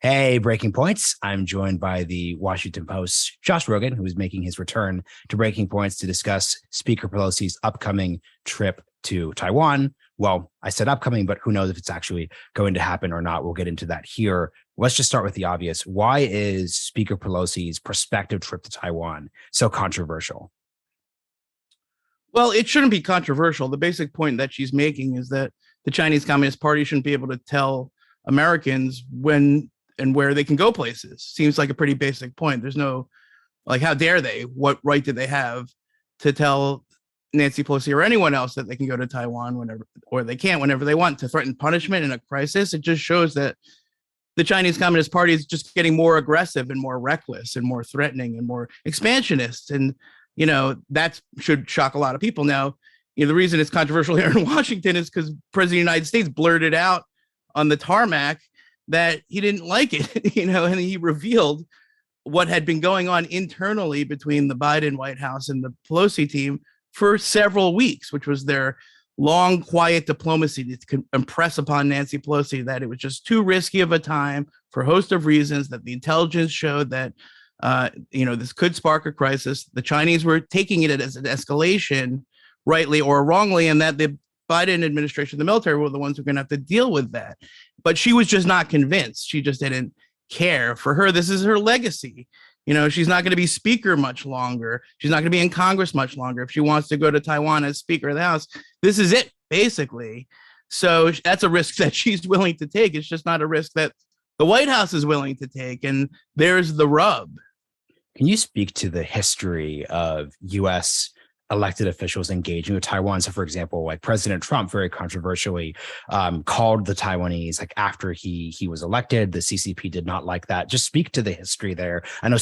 Hey, Breaking Points. I'm joined by the Washington Post's Josh Rogin, who is making his return to Breaking Points to discuss Speaker Pelosi's upcoming trip to Taiwan. Well, I said upcoming, but who knows if it's actually going to happen or not. We'll get into that here. Let's just start with the obvious. Why is Speaker Pelosi's prospective trip to Taiwan so controversial? Well, it shouldn't be controversial. The basic point that she's making is that the Chinese Communist Party shouldn't be able to tell Americans when and where they can go places. Seems like a pretty basic point. There's no, like, how dare they? What right do they have to tell Nancy Pelosi or anyone else that they can go to Taiwan whenever, or they can't whenever they want, to threaten punishment in a crisis? It just shows that the Chinese Communist Party is just getting more aggressive and more reckless and more threatening and more expansionist. And, that should shock a lot of people. Now, the reason it's controversial here in Washington is because President of the United States blurted out on the tarmac that he didn't like it, and he revealed what had been going on internally between the Biden White House and the Pelosi team for several weeks, which was their long, quiet diplomacy to impress upon Nancy Pelosi that it was just too risky of a time for a host of reasons, that the intelligence showed that, this could spark a crisis. The Chinese were taking it as an escalation, rightly or wrongly, and that the Biden administration, the military, were the ones who are going to have to deal with that. But she was just not convinced. She just didn't care. For her, this is her legacy. She's not going to be speaker much longer. She's not going to be in Congress much longer. If she wants to go to Taiwan as Speaker of the House, this is it, basically. So that's a risk that she's willing to take. It's just not a risk that the White House is willing to take. And there's the rub. Can you speak to the history of U.S. elected officials engaging with Taiwan? So, for example, like President Trump very controversially called the Taiwanese, like after he was elected. The CCP did not like that. Just speak to the history there. I know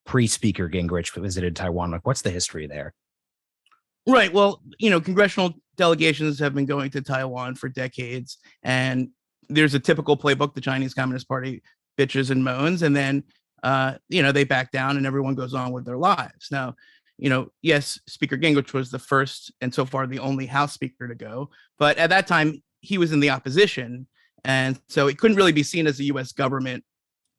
pre-Speaker Gingrich visited Taiwan. Like, what's the history there? Right. Well, congressional delegations have been going to Taiwan for decades, and there's a typical playbook. The Chinese Communist Party bitches and moans, and then they back down and everyone goes on with their lives. Now, yes, Speaker Gingrich was the first and so far the only House Speaker to go. But at that time, he was in the opposition. And so it couldn't really be seen as a U.S. government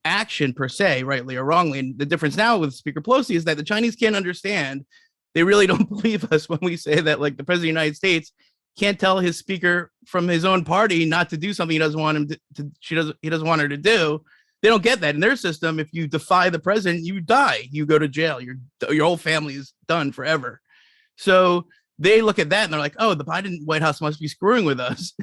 action per se, rightly or wrongly. And the difference now with Speaker Pelosi is that the Chinese can't understand. They really don't believe us when we say that, like, the President of the United States can't tell his speaker from his own party not to do something he doesn't want him he doesn't want her to do. They don't get that in their system. If you defy the president, you die. You go to jail. Your whole family is done forever. So they look at that and they're like, oh, the Biden White House must be screwing with us.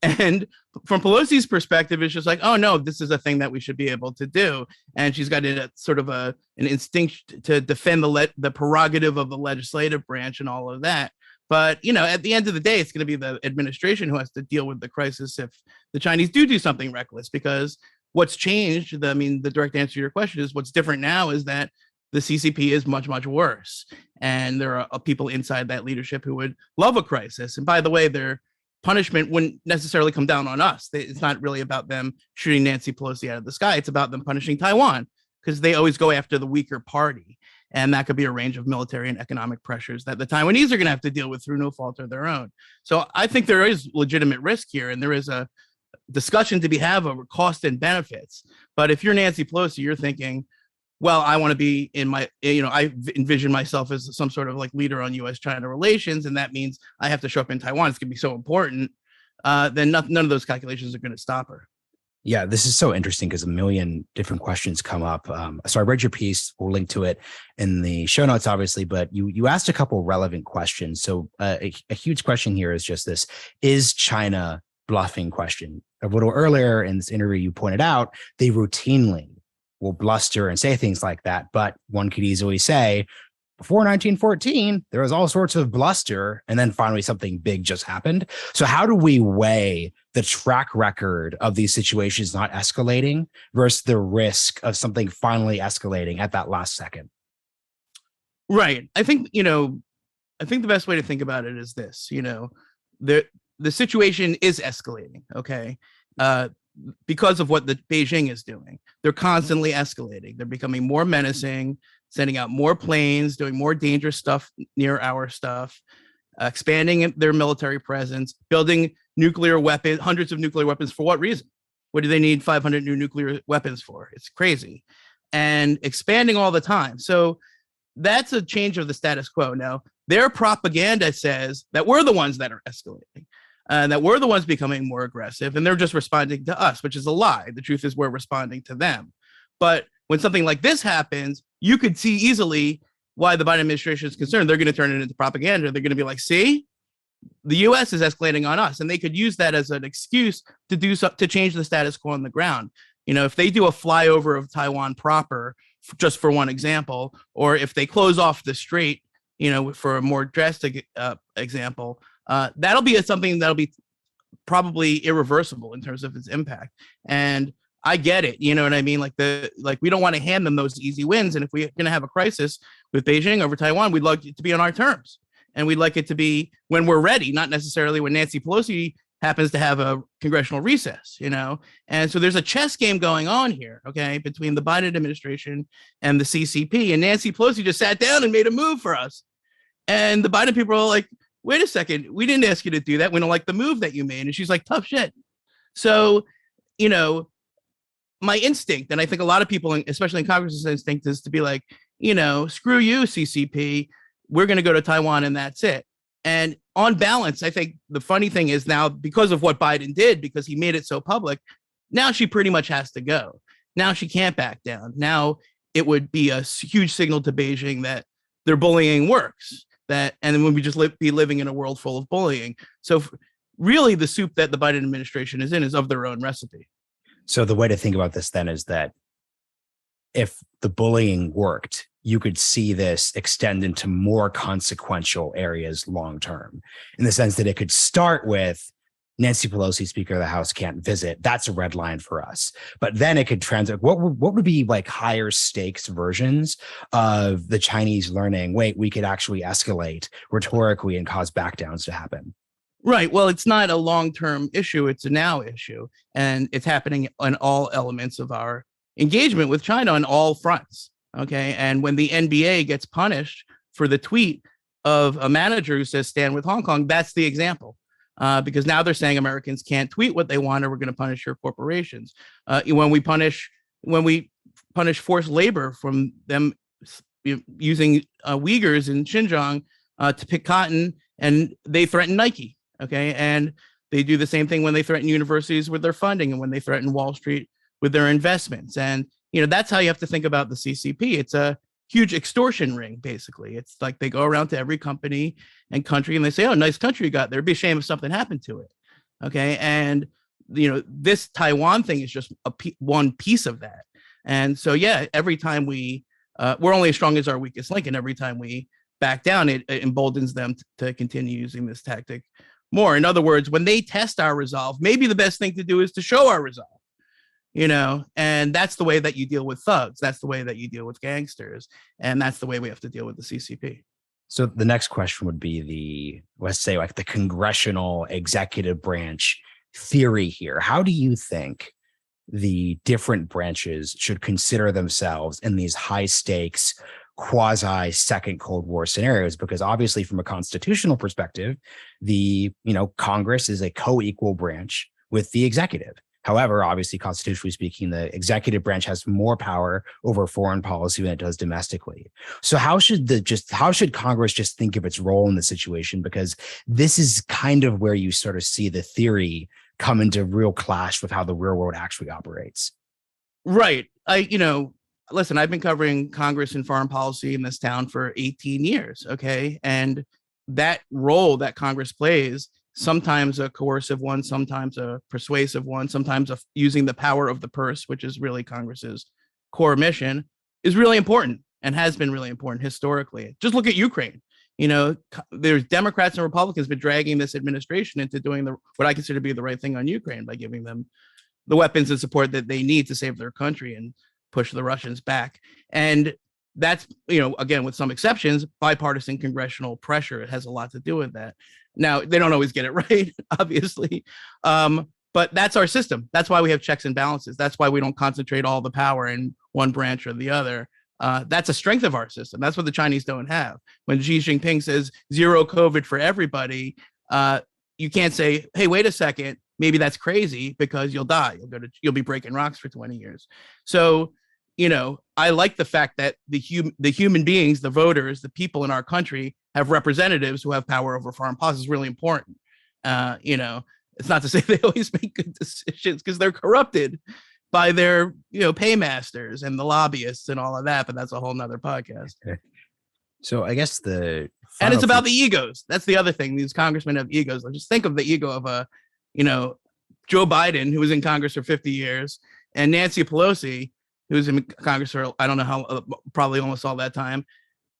And from Pelosi's perspective, it's just like, oh, no, this is a thing that we should be able to do. And she's got a sort of an instinct to defend the prerogative of the legislative branch and all of that. But, at the end of the day, it's going to be the administration who has to deal with the crisis if the Chinese do something reckless, because what's changed, the direct answer to your question is what's different now is that the CCP is much, much worse. And there are people inside that leadership who would love a crisis. And by the way, their punishment wouldn't necessarily come down on us. It's not really about them shooting Nancy Pelosi out of the sky. It's about them punishing Taiwan, because they always go after the weaker party. And that could be a range of military and economic pressures that the Taiwanese are going to have to deal with through no fault of their own. So I think there is legitimate risk here. And there is a discussion to be had over cost and benefits. But if you're Nancy Pelosi, you're thinking, well, I want to be I envision myself as some sort of like leader on U.S.-China relations, and that means I have to show up in Taiwan. It's going to be so important. Then none of those calculations are going to stop her. Yeah, this is so interesting because a million different questions come up. So I read your piece. We'll link to it in the show notes, obviously, but you asked a couple relevant questions. So a huge question here is just this: is China bluffing? Question. A little earlier in this interview, you pointed out they routinely will bluster and say things like that. But one could easily say, before 1914, there was all sorts of bluster, and then finally something big just happened. So how do we weigh the track record of these situations not escalating versus the risk of something finally escalating at that last second? Right. I think the best way to think about it is this, the situation is escalating, okay? Because of what the Beijing is doing. They're constantly escalating. They're becoming more menacing, sending out more planes, doing more dangerous stuff near our stuff, expanding their military presence, building nuclear weapons, hundreds of nuclear weapons. For what reason? What do they need 500 new nuclear weapons for? It's crazy. And expanding all the time. So that's a change of the status quo. Now, their propaganda says that we're the ones that are escalating, that we're the ones becoming more aggressive, and they're just responding to us, which is a lie. The truth is we're responding to them. But when something like this happens, you could see easily why the Biden administration is concerned. They're going to turn it into propaganda. They're going to be like, see, the U.S. is escalating on us, and they could use that as an excuse to do to change the status quo on the ground. If they do a flyover of Taiwan proper, just for one example, or if they close off the strait, for a more drastic example, that'll be something that'll be probably irreversible in terms of its impact. And I get it. You know what I mean? Like we don't want to hand them those easy wins. And if we're going to have a crisis with Beijing over Taiwan, we'd like it to be on our terms. And we'd like it to be when we're ready, not necessarily when Nancy Pelosi happens to have a congressional recess, And so there's a chess game going on here, okay, between the Biden administration and the CCP. And Nancy Pelosi just sat down and made a move for us. And the Biden people are like, wait a second, we didn't ask you to do that. We don't like the move that you made. And she's like, tough shit. So, my instinct, and I think a lot of people, especially in Congress's instinct, is to be like, screw you, CCP. We're going to go to Taiwan and that's it. And on balance, I think the funny thing is now, because of what Biden did, because he made it so public, now she pretty much has to go. Now she can't back down. Now it would be a huge signal to Beijing that their bullying works. And then we just be living in a world full of bullying. So really, the soup that the Biden administration is in is of their own recipe. So the way to think about this then is that if the bullying worked, you could see this extend into more consequential areas long term, in the sense that it could start with Nancy Pelosi, Speaker of the House, can't visit. That's a red line for us. But then it could transit. What would be like higher stakes versions of the Chinese learning, wait, we could actually escalate rhetorically and cause backdowns to happen? Right. Well, it's not a long-term issue. It's a now issue. And it's happening on all elements of our engagement with China on all fronts. Okay. And when the NBA gets punished for the tweet of a manager who says stand with Hong Kong, that's the example. Because now they're saying Americans can't tweet what they want, or we're going to punish your corporations. When we punish forced labor from them using Uyghurs in Xinjiang to pick cotton, and they threaten Nike. Okay. And they do the same thing when they threaten universities with their funding, and when they threaten Wall Street with their investments. And, that's how you have to think about the CCP. It's a huge extortion ring, basically. It's like they go around to every company and country and they say, oh, nice country you got there. It'd be a shame if something happened to it. Okay. And, this Taiwan thing is just one piece of that. And so, yeah, every time we're only as strong as our weakest link. And every time we back down, it emboldens them to continue using this tactic more. In other words, when they test our resolve, maybe the best thing to do is to show our resolve. And that's the way that you deal with thugs. That's the way that you deal with gangsters. And that's the way we have to deal with the CCP. So the next question would be let's say like the Congressional Executive Branch theory here. How do you think the different branches should consider themselves in these high stakes quasi second Cold War scenarios? Because obviously from a constitutional perspective, the Congress is a co-equal branch with the executive. However, obviously, constitutionally speaking, the executive branch has more power over foreign policy than it does domestically. So how should Congress just think of its role in the situation? Because this is kind of where you sort of see the theory come into real clash with how the real world actually operates. Right. Listen, I've been covering Congress and foreign policy in this town for 18 years. Okay. And that role that Congress plays, sometimes a coercive one, sometimes a persuasive one, sometimes using the power of the purse, which is really Congress's core mission, is really important and has been really important historically. Just look at Ukraine. There's Democrats and Republicans been dragging this administration into doing what I consider to be the right thing on Ukraine by giving them the weapons and support that they need to save their country and push the Russians back. And that's, again, with some exceptions, bipartisan congressional pressure. It has a lot to do with that. Now, they don't always get it right, obviously, but that's our system. That's why we have checks and balances. That's why we don't concentrate all the power in one branch or the other. That's a strength of our system. That's what the Chinese don't have. When Xi Jinping says zero COVID for everybody, you can't say, hey, wait a second, maybe that's crazy because you'll die. You'll be breaking rocks for 20 years. So, I like the fact that the human beings, the voters, the people in our country have representatives who have power over foreign policy. Is really important. It's not to say they always make good decisions because they're corrupted by their, paymasters and the lobbyists and all of that. But that's a whole nother podcast. So I guess and it's about the egos. That's the other thing. These congressmen have egos. Just think of the ego of Joe Biden, who was in Congress for 50 years, and Nancy Pelosi, who was in Congress for, I don't know how, probably almost all that time.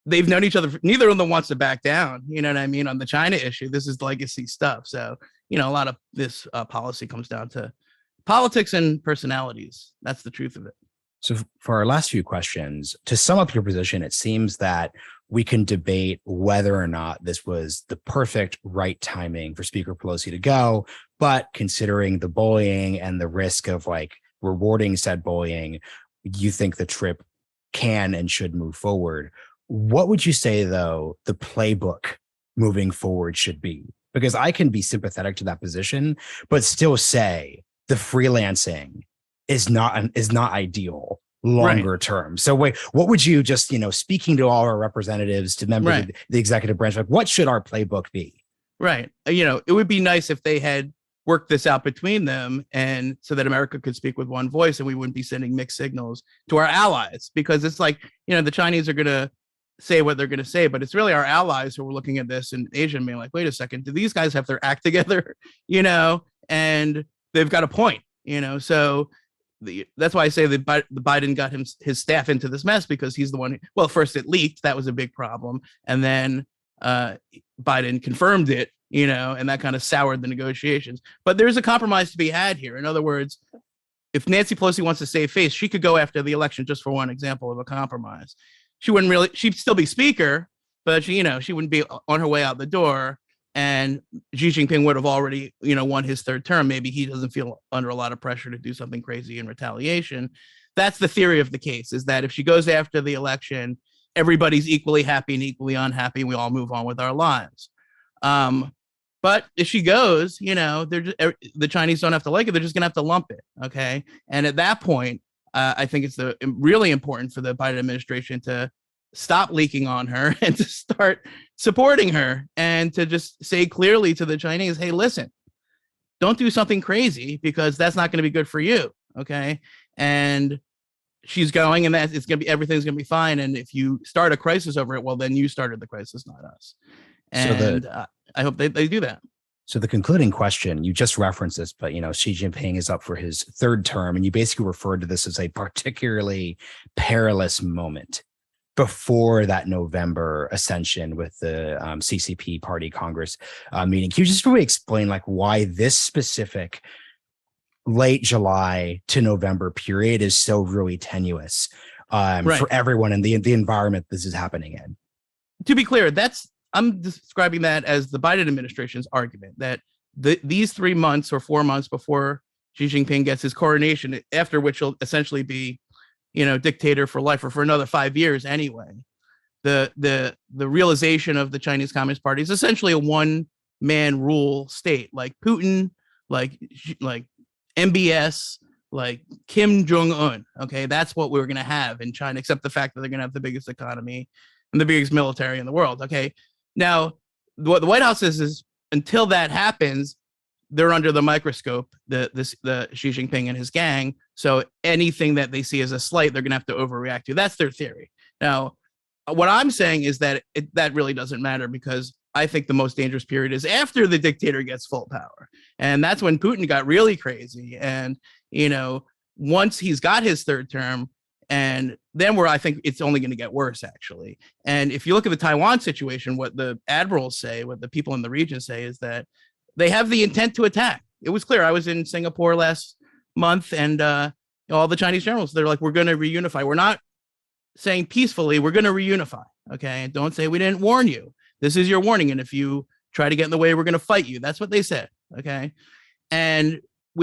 They've known each other. Neither of them wants to back down. You know what I mean? On the China issue, this is legacy stuff. So, a lot of this policy comes down to politics and personalities. That's the truth of it. So for our last few questions, to sum up your position, it seems that we can debate whether or not this was the perfect right timing for Speaker Pelosi to go. But considering the bullying and the risk of rewarding said bullying, you think the trip can and should move forward. What would you say, though, the playbook moving forward should be? Because I can be sympathetic to that position, but still say the freelancing is not ideal longer term. So wait, what would you just, speaking to all our representatives, to members of the executive branch, what should our playbook be? Right. It would be nice if they had worked this out between them, and so that America could speak with one voice and we wouldn't be sending mixed signals to our allies, because it's the Chinese are going to say what they're going to say, but it's really our allies who are looking at this in Asia and being like, wait a second, do these guys have their act together? And they've got a point, so that's why I say that Biden got his staff into this mess, because he's the one. First it leaked, that was a big problem, and then Biden confirmed it, and that kind of soured the negotiations. But there's a compromise to be had here. In other words, if Nancy Pelosi wants to save face, she could go after the election, just for one example of a compromise. She'd still be speaker, but she wouldn't be on her way out the door. And Xi Jinping would have already, won his third term. Maybe he doesn't feel under a lot of pressure to do something crazy in retaliation. That's the theory of the case, is that if she goes after the election, everybody's equally happy and equally unhappy. And we all move on with our lives. But if she goes, the Chinese don't have to like it. They're just going to have to lump it. Okay. And at that point, I think it's really important for the Biden administration to stop leaking on her and to start supporting her, and to just say clearly to the Chinese, hey, listen, don't do something crazy, because that's not going to be good for you. Okay. And she's going, and that everything's going to be fine. And if you start a crisis over it, well, then you started the crisis, not us. And I hope they do that. So the concluding question, you just referenced this, but Xi Jinping is up for his third term, and you basically referred to this as a particularly perilous moment before that November ascension with the CCP Party Congress meeting. Can you just really explain why this specific late July to November period is so really tenuous for everyone in the environment this is happening in? To be clear, I'm describing that as the Biden administration's argument that these 3 months or 4 months before Xi Jinping gets his coronation, after which he'll essentially be, dictator for life, or for another 5 years anyway. The realization of the Chinese Communist Party is essentially a one-man rule state, like Putin, like MBS, like Kim Jong-un. Okay, that's what we're going to have in China, except the fact that they're going to have the biggest economy and the biggest military in the world. Okay, now what the White House says is, until that happens, they're under the microscope, the Xi Jinping and his gang. So anything that they see as a slight, they're going to have to overreact to. That's their theory. Now, what I'm saying is that that really doesn't matter, because I think the most dangerous period is after the dictator gets full power. And that's when Putin got really crazy. And, once he's got his third term, and then where I think it's only going to get worse, actually. And if you look at the Taiwan situation, what the admirals say, what the people in the region say, is that they have the intent to attack. It was clear. I was in Singapore last month, and all the Chinese generals, they're like, we're going to reunify. We're not saying peacefully, we're going to reunify. Okay. And don't say we didn't warn you. This is your warning. And if you try to get in the way, we're going to fight you. That's what they said. Okay. And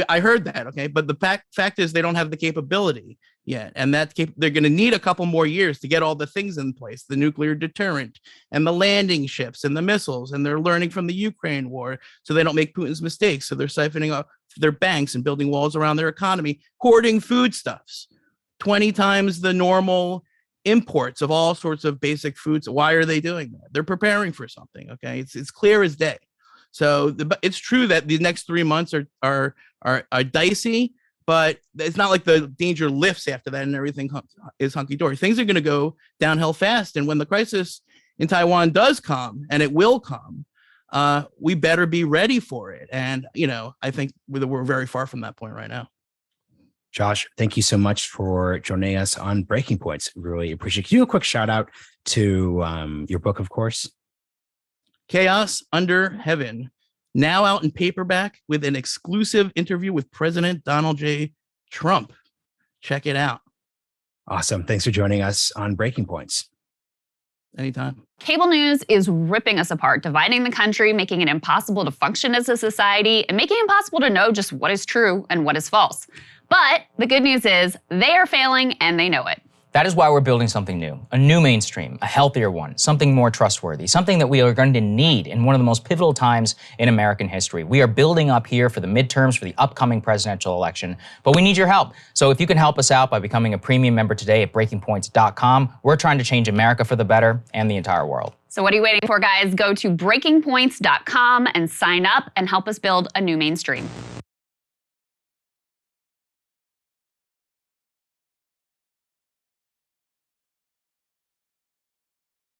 I heard that. Okay. But the fact is, they don't have the capability yet. And they're going to need a couple more years to get all the things in place, the nuclear deterrent and the landing ships and the missiles. And they're learning from the Ukraine war, so they don't make Putin's mistakes. So they're siphoning off their banks and building walls around their economy, hoarding foodstuffs, 20 times the normal imports of all sorts of basic foods. Why are they doing that? They're preparing for something. Okay, it's clear as day. So it's true that the next 3 months are dicey, but it's not like the danger lifts after that and everything is hunky dory. Things are going to go downhill fast, and when the crisis in Taiwan does come, and it will come, we better be ready for it. And I think we're very far from that point right now. Josh, thank you so much for joining us on Breaking Points. Really appreciate it. Can you do a quick shout out to your book, of course? Chaos Under Heaven, now out in paperback with an exclusive interview with President Donald J. Trump. Check it out. Awesome. Thanks for joining us on Breaking Points. Anytime. Cable news is ripping us apart, dividing the country, making it impossible to function as a society, and making it impossible to know just what is true and what is false. But the good news is they are failing and they know it. That is why we're building something new, a new mainstream, a healthier one, something more trustworthy, something that we are going to need in one of the most pivotal times in American history. We are building up here for the midterms, for the upcoming presidential election, but we need your help. So if you can help us out by becoming a premium member today at breakingpoints.com, we're trying to change America for the better and the entire world. So what are you waiting for, guys? Go to breakingpoints.com and sign up and help us build a new mainstream.